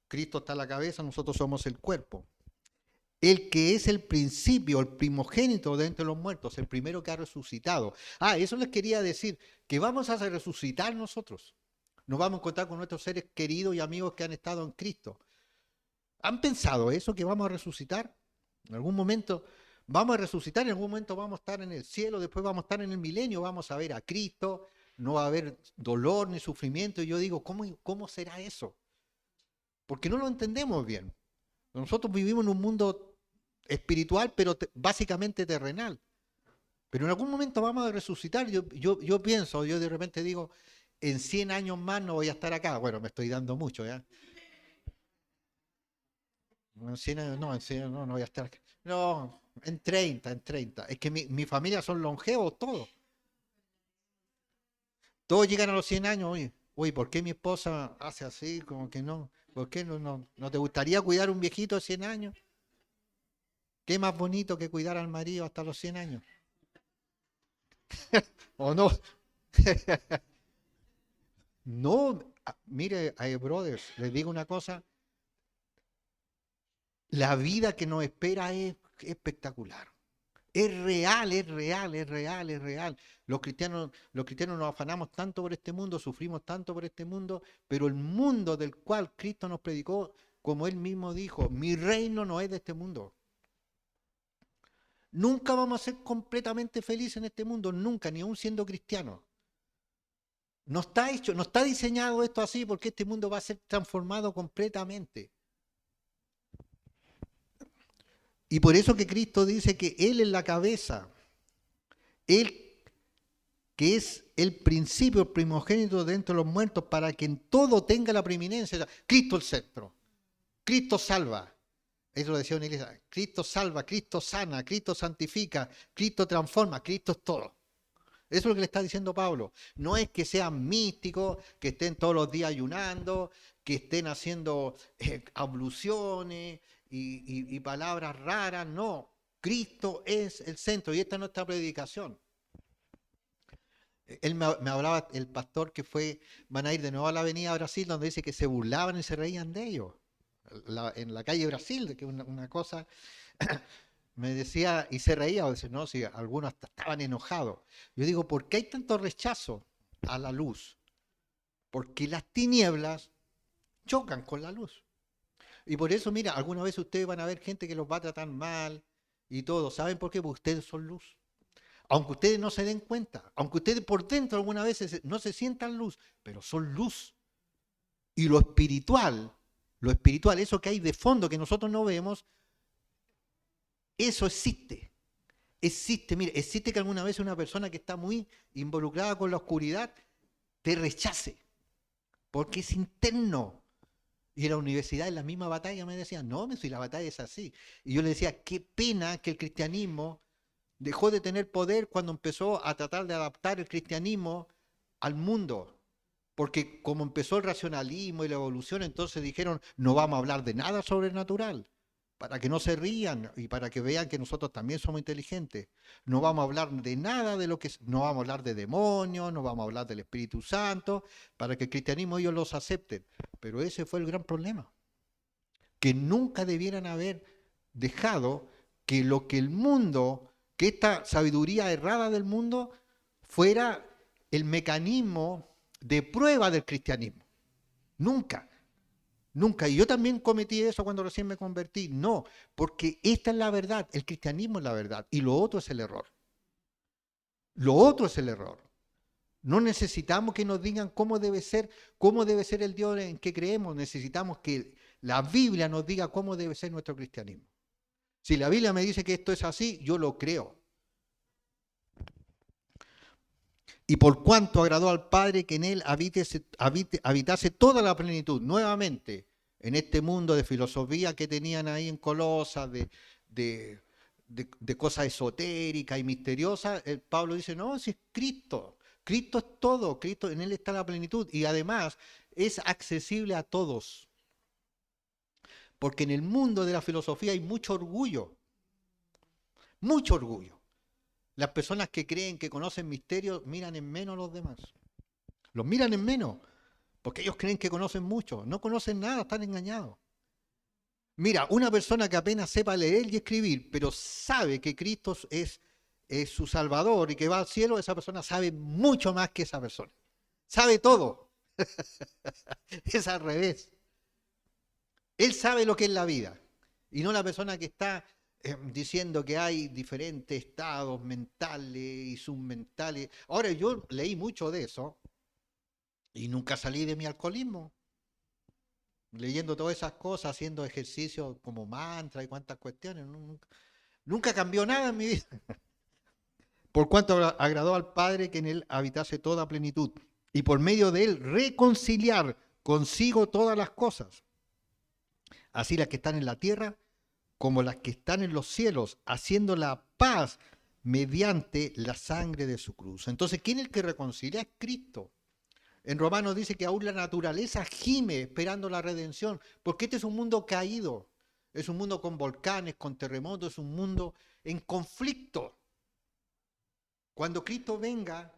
S2: Cristo está en la cabeza, nosotros somos el cuerpo. El que es el principio, el primogénito de entre los muertos, el primero que ha resucitado. Eso les quería decir, que vamos a resucitar nosotros. Nos vamos a encontrar con nuestros seres queridos y amigos que han estado en Cristo. ¿Han pensado eso, que vamos a resucitar? En algún momento vamos a resucitar, en algún momento vamos a estar en el cielo, después vamos a estar en el milenio, vamos a ver a Cristo, no va a haber dolor ni sufrimiento. Y yo digo, ¿cómo será eso? Porque no lo entendemos bien. Nosotros vivimos en un mundo espiritual, pero básicamente terrenal. Pero en algún momento vamos a resucitar. Yo pienso, yo de repente digo, en 100 años más no voy a estar acá. Bueno, me estoy dando mucho, ¿ya? En 100 años no voy a estar acá. No, en 30. Es que mi familia son longevos todos. Todos llegan a los 100 años, oye, ¿por qué mi esposa hace así? Como que no. ¿Por qué no te gustaría cuidar a un viejito de 100 años? ¿Qué más bonito que cuidar al marido hasta los 100 años? ¿O no? No, mire, brothers, les digo una cosa, la vida que nos espera es espectacular. Es real, es real, es real, es real. Los cristianos nos afanamos tanto por este mundo, sufrimos tanto por este mundo, pero el mundo del cual Cristo nos predicó, como Él mismo dijo, mi reino no es de este mundo. Nunca vamos a ser completamente felices en este mundo, nunca, ni aún siendo cristianos. No está diseñado esto así porque este mundo va a ser transformado completamente. Y por eso que Cristo dice que Él es la cabeza, Él que es el principio, el primogénito de entre los muertos, para que en todo tenga la preeminencia. Cristo el centro, Cristo salva. Eso lo decía una iglesia, Cristo salva, Cristo sana, Cristo santifica, Cristo transforma, Cristo es todo. Eso es lo que le está diciendo Pablo. No es que sean místicos, que estén todos los días ayunando, que estén haciendo abluciones y palabras raras. No, Cristo es el centro y esta es nuestra predicación. Él me hablaba, el pastor que van a ir de nuevo a la avenida Brasil, donde dice que se burlaban y se reían de ellos. En la calle Brasil, que es una cosa... Me decía, y se reía, o decía, no, si algunos hasta estaban enojados. Yo digo, ¿por qué hay tanto rechazo a la luz? Porque las tinieblas chocan con la luz. Y por eso, mira, alguna vez ustedes van a ver gente que los va a tratar mal y todo. ¿Saben por qué? Porque ustedes son luz. Aunque ustedes no se den cuenta, aunque ustedes por dentro algunas veces no se sientan luz, pero son luz. Y lo espiritual, eso que hay de fondo que nosotros no vemos, eso existe. Existe que alguna vez una persona que está muy involucrada con la oscuridad te rechace, porque es interno. Y en la universidad, en la misma batalla, me decían, no, si la batalla es así. Y yo le decía, qué pena que el cristianismo dejó de tener poder cuando empezó a tratar de adaptar el cristianismo al mundo. Porque como empezó el racionalismo y la evolución, entonces dijeron, no vamos a hablar de nada sobrenatural, para que no se rían y para que vean que nosotros también somos inteligentes. No vamos a hablar de nada de no vamos a hablar de demonios, no vamos a hablar del Espíritu Santo, para que el cristianismo ellos los acepten. Pero ese fue el gran problema, que nunca debieran haber dejado que lo que el mundo, que esta sabiduría errada del mundo, fuera el mecanismo de prueba del cristianismo. Nunca. Nunca. Y yo también cometí eso cuando recién me convertí. No, porque esta es la verdad. El cristianismo es la verdad. Y lo otro es el error. Lo otro es el error. No necesitamos que nos digan cómo debe ser el Dios en que creemos. Necesitamos que la Biblia nos diga cómo debe ser nuestro cristianismo. Si la Biblia me dice que esto es así, yo lo creo. Y por cuanto agradó al Padre que en él habitase toda la plenitud, nuevamente, en este mundo de filosofía que tenían ahí en Colosas, de, de cosas esotéricas y misteriosas, Pablo dice, no, si es Cristo, Cristo es todo, Cristo, en él está la plenitud y además es accesible a todos. Porque en el mundo de la filosofía hay mucho orgullo, mucho orgullo. Las personas que creen que conocen misterios miran en menos a los demás. Los miran en menos, porque ellos creen que conocen mucho. No conocen nada, están engañados. Mira, una persona que apenas sepa leer y escribir, pero sabe que Cristo es su Salvador y que va al cielo, esa persona sabe mucho más que esa persona. Sabe todo. Es al revés. Él sabe lo que es la vida. Y no la persona que está diciendo que hay diferentes estados mentales y submentales. Ahora, yo leí mucho de eso y nunca salí de mi alcoholismo. Leyendo todas esas cosas, haciendo ejercicios como mantra y cuantas cuestiones. Nunca cambió nada en mi vida. Por cuanto agradó al Padre que en él habitase toda plenitud y por medio de él reconciliar consigo todas las cosas, así las que están en la tierra como las que están en los cielos, haciendo la paz mediante la sangre de su cruz. Entonces, ¿quién es el que reconcilia? Es Cristo. En Romanos dice que aún la naturaleza gime esperando la redención, porque este es un mundo caído, es un mundo con volcanes, con terremotos, es un mundo en conflicto. Cuando Cristo venga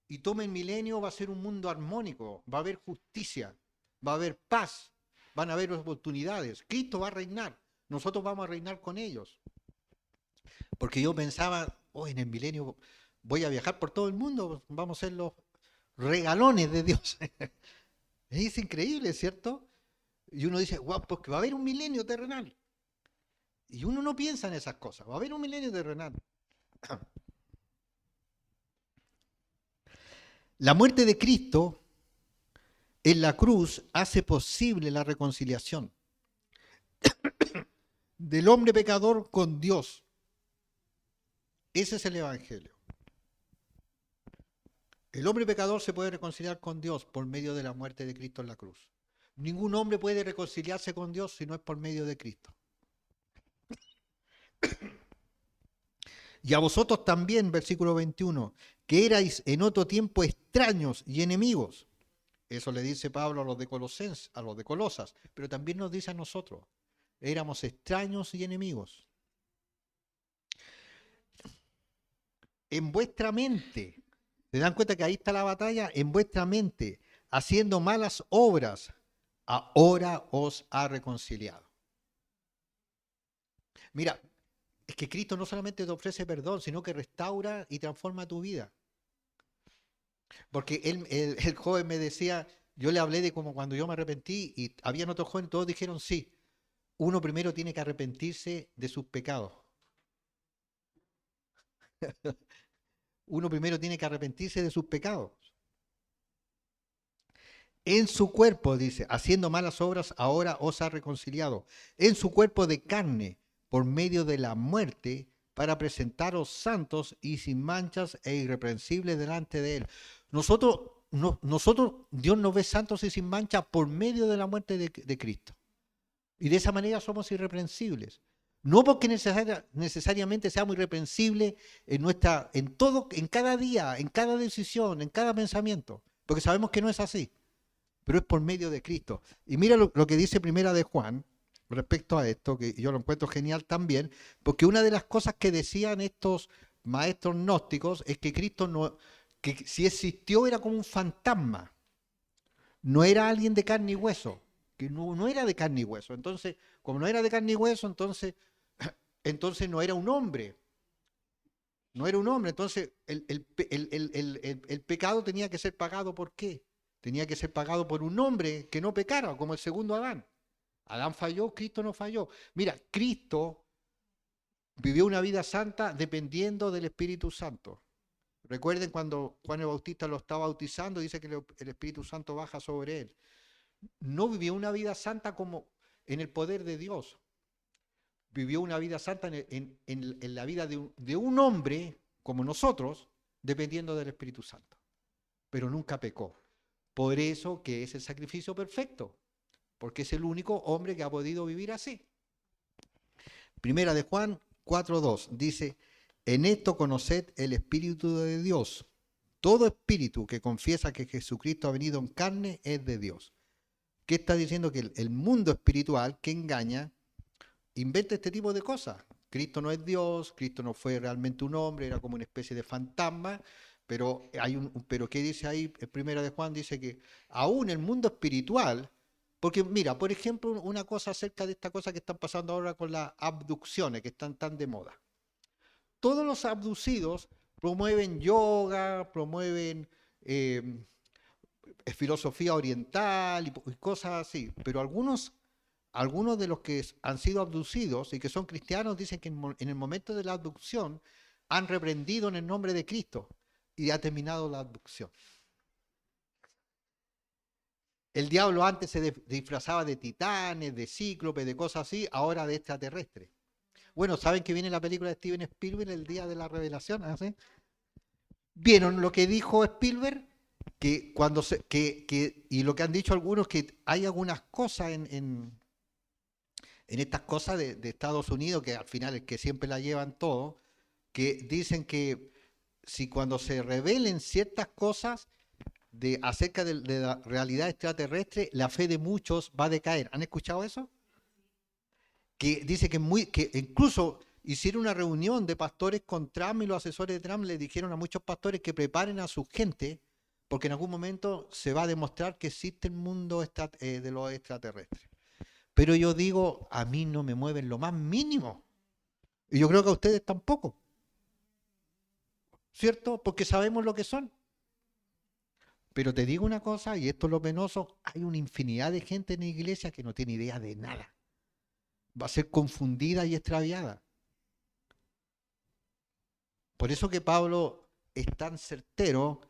S2: y tome el milenio, va a ser un mundo armónico, va a haber justicia, va a haber paz, van a haber oportunidades. Cristo va a reinar, nosotros vamos a reinar con ellos. Porque yo pensaba, en el milenio voy a viajar por todo el mundo, vamos a ser los regalones de Dios. Es increíble, ¿cierto? Y uno dice, guau, porque va a haber un milenio terrenal. Y uno no piensa en esas cosas, va a haber un milenio terrenal. La muerte de Cristo en la cruz hace posible la reconciliación del hombre pecador con Dios. Ese es el Evangelio. El hombre pecador se puede reconciliar con Dios por medio de la muerte de Cristo en la cruz. Ningún hombre puede reconciliarse con Dios si no es por medio de Cristo. Y a vosotros también, versículo 21, que erais en otro tiempo extraños y enemigos. Eso le dice Pablo a los de Colosenses, a los de Colosas, pero también nos dice a nosotros, éramos extraños y enemigos. En vuestra mente, ¿se dan cuenta que ahí está la batalla? En vuestra mente, haciendo malas obras, ahora os ha reconciliado. Mira, es que Cristo no solamente te ofrece perdón, sino que restaura y transforma tu vida. Porque el joven me decía, yo le hablé de como cuando yo me arrepentí y habían otros jóvenes, todos dijeron sí. Uno primero tiene que arrepentirse de sus pecados. Uno primero tiene que arrepentirse de sus pecados. En su cuerpo, dice, haciendo malas obras, ahora os ha reconciliado. En su cuerpo de carne, por medio de la muerte, para presentaros santos y sin manchas e irreprensibles delante de él. Nosotros, Dios nos ve santos y sin mancha por medio de la muerte de Cristo. Y de esa manera somos irreprensibles. No porque necesariamente seamos irreprensibles en cada día, en cada decisión, en cada pensamiento, porque sabemos que no es así, pero es por medio de Cristo. Y mira lo que dice Primera de Juan respecto a esto, que yo lo encuentro genial también, porque una de las cosas que decían estos maestros gnósticos es que Cristo no, que si existió era como un fantasma, no era alguien de carne y hueso, que no era de carne y hueso. Entonces, como no era de carne y hueso, entonces no era un hombre. No era un hombre. Entonces, el pecado tenía que ser pagado ¿por qué? Tenía que ser pagado por un hombre que no pecara, como el segundo Adán. Adán falló, Cristo no falló. Mira, Cristo vivió una vida santa dependiendo del Espíritu Santo. Recuerden cuando Juan el Bautista lo estaba bautizando, dice que el Espíritu Santo baja sobre él. No vivió una vida santa como en el poder de Dios. Vivió una vida santa en la vida de un hombre como nosotros, dependiendo del Espíritu Santo. Pero nunca pecó. Por eso que es el sacrificio perfecto, porque es el único hombre que ha podido vivir así. Primera de Juan 4:2 dice, en esto conoced el Espíritu de Dios. Todo espíritu que confiesa que Jesucristo ha venido en carne es de Dios. ¿Qué está diciendo? Que el mundo espiritual que engaña inventa este tipo de cosas. Cristo no es Dios, Cristo no fue realmente un hombre, era como una especie de fantasma, pero ¿qué dice ahí? En Primera de Juan dice que aún el mundo espiritual, porque mira, por ejemplo, una cosa acerca de esta cosa que están pasando ahora con las abducciones, que están tan de moda. Todos los abducidos promueven yoga, promueven filosofía oriental y cosas así, pero algunos de los que han sido abducidos y que son cristianos dicen que en el momento de la abducción han reprendido en el nombre de Cristo y ha terminado la abducción. El diablo antes se disfrazaba de titanes, de cíclopes, de cosas así, ahora de extraterrestres. Bueno, ¿saben que viene la película de Steven Spielberg el día de la revelación? ¿Sí? ¿Vieron lo que dijo Spielberg? Que cuando y lo que han dicho algunos, que hay algunas cosas en estas cosas de Estados Unidos, que al final es que siempre la llevan todo, que dicen que si cuando se revelen ciertas cosas acerca de la realidad extraterrestre, la fe de muchos va a decaer. ¿Han escuchado eso? Que dice que incluso hicieron una reunión de pastores con Trump y los asesores de Trump le dijeron a muchos pastores que preparen a su gente porque en algún momento se va a demostrar que existe el mundo de los extraterrestres. Pero yo digo, a mí no me mueven lo más mínimo. Y yo creo que a ustedes tampoco. ¿Cierto? Porque sabemos lo que son. Pero te digo una cosa, y esto es lo penoso, hay una infinidad de gente en la iglesia que no tiene idea de nada. Va a ser confundida y extraviada. Por eso que Pablo es tan certero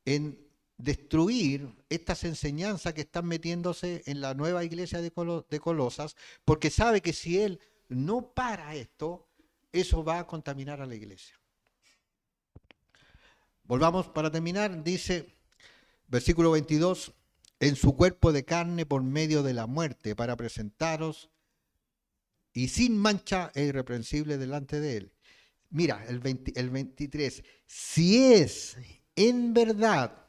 S2: en destruir estas enseñanzas que están metiéndose en la nueva iglesia de Colosas, porque sabe que si él no para esto, eso va a contaminar a la iglesia. Volvamos para terminar, dice versículo 22, en su cuerpo de carne por medio de la muerte, para presentaros y sin mancha e irreprensible delante de él. Mira, el 23, si es en verdad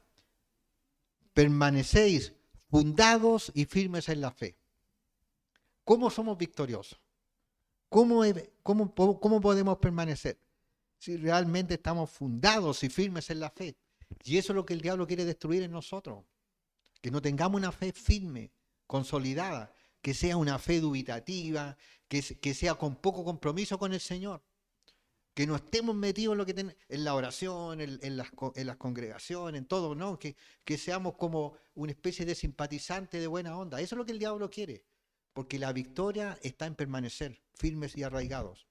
S2: permanecéis fundados y firmes en la fe. ¿Cómo somos victoriosos? ¿Cómo podemos permanecer? Si realmente estamos fundados y firmes en la fe. Y eso es lo que el diablo quiere destruir en nosotros. Que no tengamos una fe firme, consolidada, que sea una fe dubitativa, que sea con poco compromiso con el Señor. Que no estemos metidos en lo que en la oración, en las congregaciones, en todo, ¿no? Que seamos como una especie de simpatizante de buena onda. Eso es lo que el diablo quiere. Porque la victoria está en permanecer firmes y arraigados.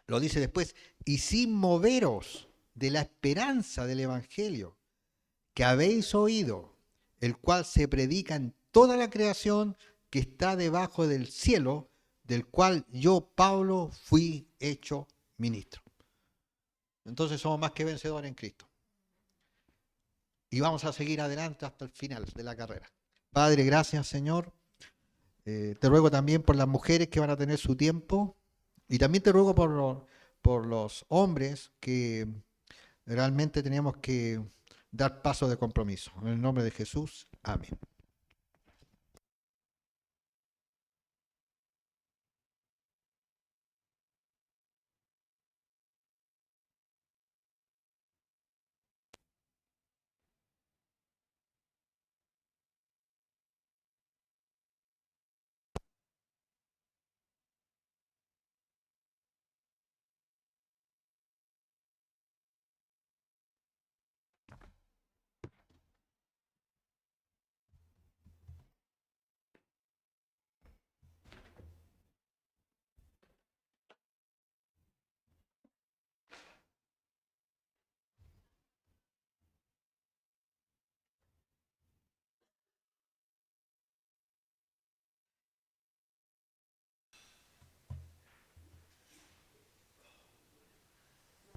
S2: Lo dice después, y sin moveros de la esperanza del Evangelio que habéis oído, el cual se predica en toda la creación que está debajo del cielo, del cual yo, Pablo, fui hecho ministro. Entonces somos más que vencedores en Cristo. Y vamos a seguir adelante hasta el final de la carrera. Padre, gracias, Señor. Te ruego también por las mujeres que van a tener su tiempo. Y también te ruego por los hombres que realmente tenemos que dar paso de compromiso. En el nombre de Jesús. Amén.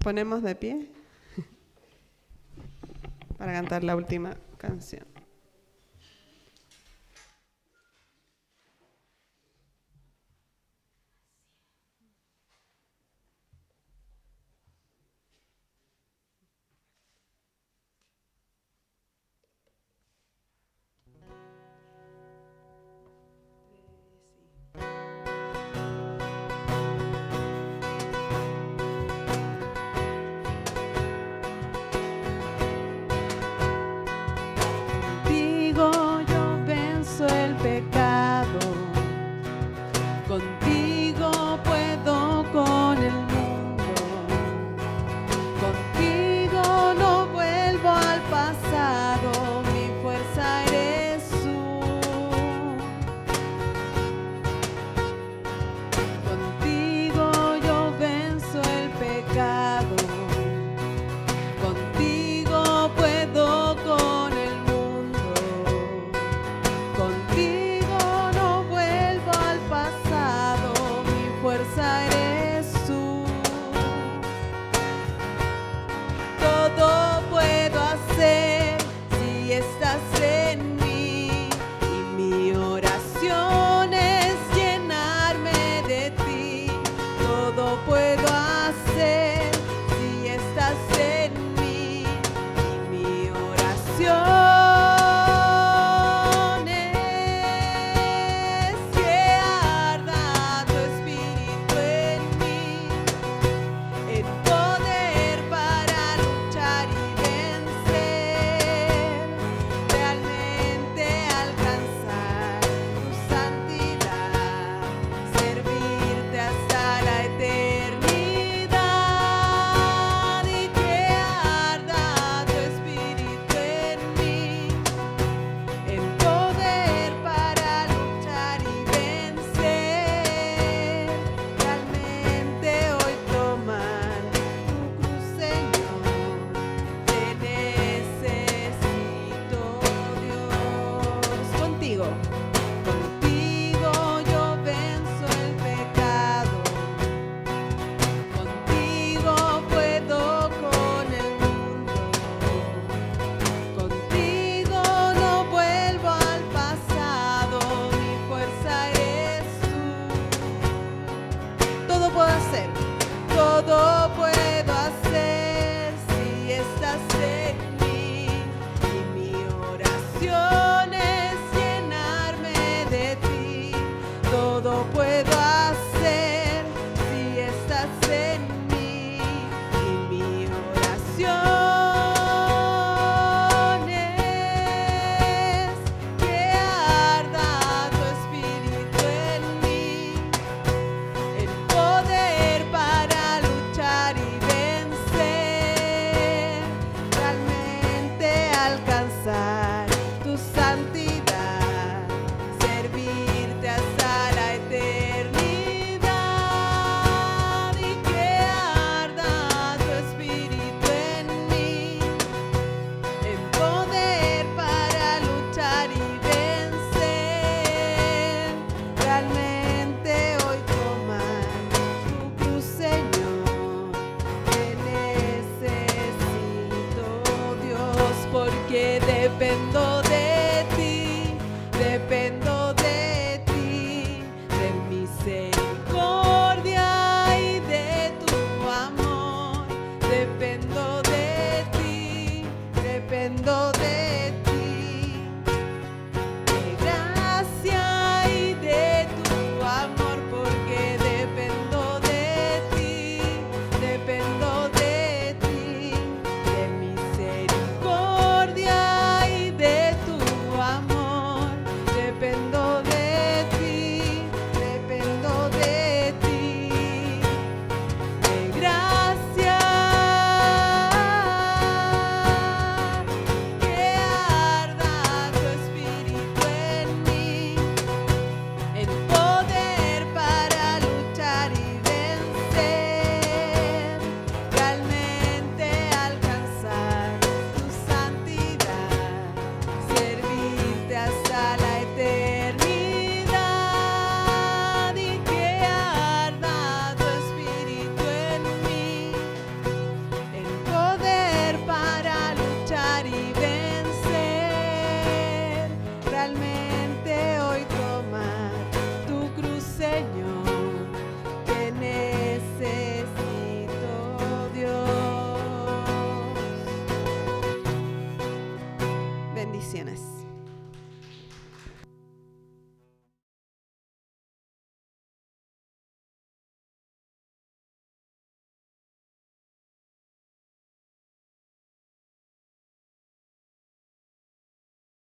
S1: ponemos de pie para cantar la última canción.